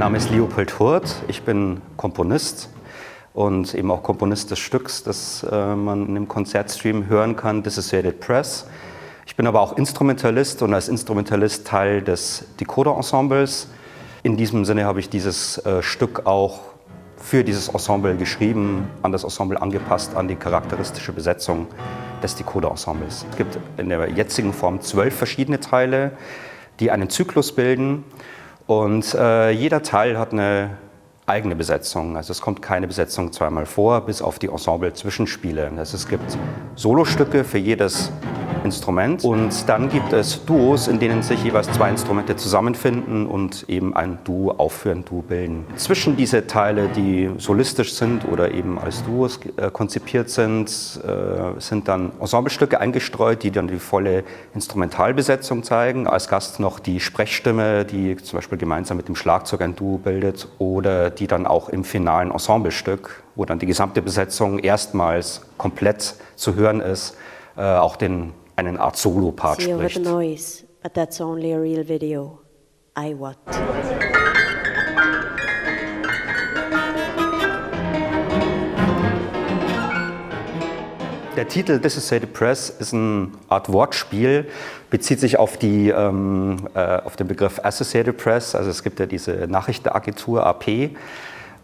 Name ist Leopold Hurt, ich bin Komponist und eben auch Komponist des Stücks, das man in dem Konzertstream hören kann, Dissociated Press. Ich bin aber auch Instrumentalist und als Instrumentalist Teil des Decoder-Ensembles. In diesem Sinne habe ich dieses Stück auch für dieses Ensemble geschrieben, an das Ensemble angepasst, an die charakteristische Besetzung des Decoder-Ensembles. Es gibt in der jetzigen Form 12 verschiedene Teile, die einen Zyklus bilden. Und jeder Teil hat eine eigene Besetzung. Also es kommt keine Besetzung zweimal vor, bis auf die Ensemble-Zwischenspiele. Also es gibt Solostücke für jedes Instrument und dann gibt es Duos, in denen sich jeweils 2 Instrumente zusammenfinden und eben ein Duo aufführen, Duo bilden. Zwischen diese Teile, die solistisch sind oder eben als Duos konzipiert sind, sind dann Ensemblestücke eingestreut, die dann die volle Instrumentalbesetzung zeigen. Als Gast noch die Sprechstimme, die zum Beispiel gemeinsam mit dem Schlagzeug ein Duo bildet oder die dann auch im finalen Ensemblestück, wo dann die gesamte Besetzung erstmals komplett zu hören ist, auch eine Art Solo-Part See over spricht. the noise, but that's only a real video. I what? Der Titel Dissociated Press ist eine Art Wortspiel, bezieht sich auf den Begriff Associated Press. Also es gibt ja diese Nachrichtenagentur AP.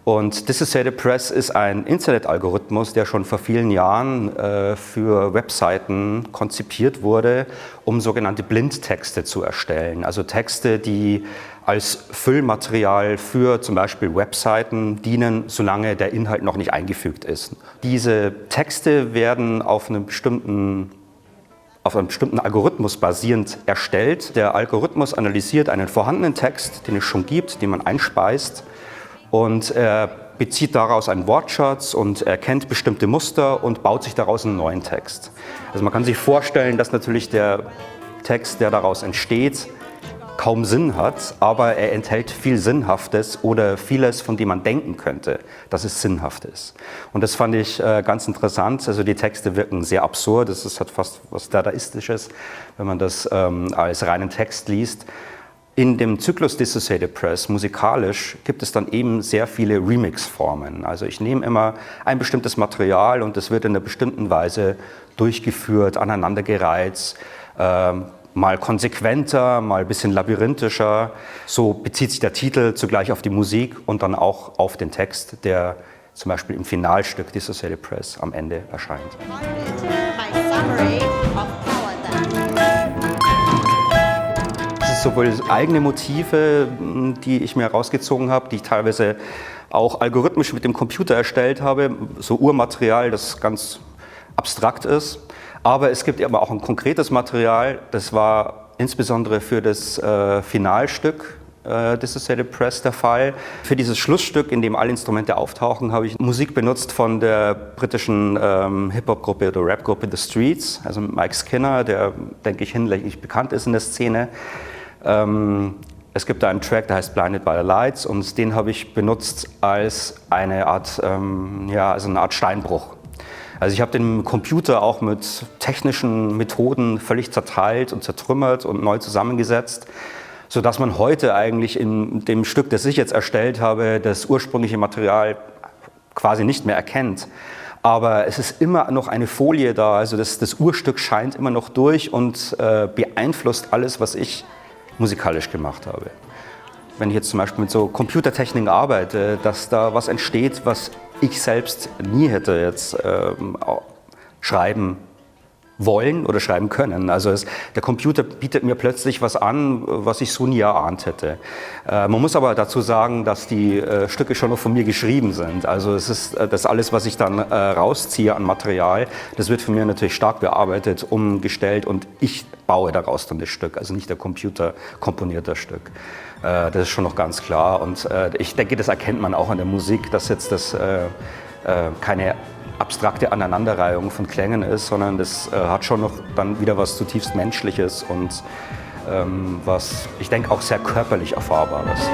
Und Dissociated Press ist ein Internetalgorithmus, der schon vor vielen Jahren für Webseiten konzipiert wurde, um sogenannte Blindtexte zu erstellen. Also Texte, die als Füllmaterial für zum Beispiel Webseiten dienen, solange der Inhalt noch nicht eingefügt ist. Diese Texte werden auf einem bestimmten Algorithmus basierend erstellt. Der Algorithmus analysiert einen vorhandenen Text, den es schon gibt, den man einspeist. Und er bezieht daraus einen Wortschatz und erkennt bestimmte Muster und baut sich daraus einen neuen Text. Also man kann sich vorstellen, dass natürlich der Text, der daraus entsteht, kaum Sinn hat, aber er enthält viel Sinnhaftes oder vieles, von dem man denken könnte, dass es sinnhaft ist. Und das fand ich ganz interessant. Also die Texte wirken sehr absurd, es hat fast was Dadaistisches, wenn man das als reinen Text liest. In dem Zyklus Dissociated Press, musikalisch, gibt es dann eben sehr viele Remix-Formen. Also ich nehme immer ein bestimmtes Material und das wird in einer bestimmten Weise durchgeführt, aneinandergereiht, mal konsequenter, mal ein bisschen labyrinthischer. So bezieht sich der Titel zugleich auf die Musik und dann auch auf den Text, der zum Beispiel im Finalstück Dissociated Press am Ende erscheint. Sowohl eigene Motive, die ich mir herausgezogen habe, die ich teilweise auch algorithmisch mit dem Computer erstellt habe, so Urmaterial, das ganz abstrakt ist. Aber es gibt aber auch ein konkretes Material, das war insbesondere für das Finalstück Dissociated Press der Fall. Für dieses Schlussstück, in dem alle Instrumente auftauchen, habe ich Musik benutzt von der britischen Hip-Hop-Gruppe oder Rap-Gruppe The Streets, also mit Mike Skinner, der, denke ich, hinlänglich bekannt ist in der Szene. Es gibt da einen Track, der heißt Blinded by the Lights und den habe ich benutzt als eine Art, also eine Art Steinbruch. Also ich habe den Computer auch mit technischen Methoden völlig zerteilt und zertrümmert und neu zusammengesetzt, sodass man heute eigentlich in dem Stück, das ich jetzt erstellt habe, das ursprüngliche Material quasi nicht mehr erkennt. Aber es ist immer noch eine Folie da, also das Urstück scheint immer noch durch und beeinflusst alles, was ich musikalisch gemacht habe. Wenn ich jetzt zum Beispiel mit so Computertechniken arbeite, dass da was entsteht, was ich selbst nie hätte jetzt schreiben wollen oder schreiben können. Also der Computer bietet mir plötzlich was an, was ich so nie erahnt hätte. Man muss aber dazu sagen, dass die Stücke schon noch von mir geschrieben sind. Also es ist das alles, was ich dann rausziehe an Material, das wird von mir natürlich stark bearbeitet, umgestellt und ich baue daraus dann das Stück, also nicht der Computer komponiert das Stück. Das ist schon noch ganz klar und ich denke, das erkennt man auch an der Musik, dass jetzt das keine abstrakte Aneinanderreihung von Klängen ist, sondern das hat schon noch dann wieder was zutiefst Menschliches und was, ich denke, auch sehr körperlich Erfahrbares.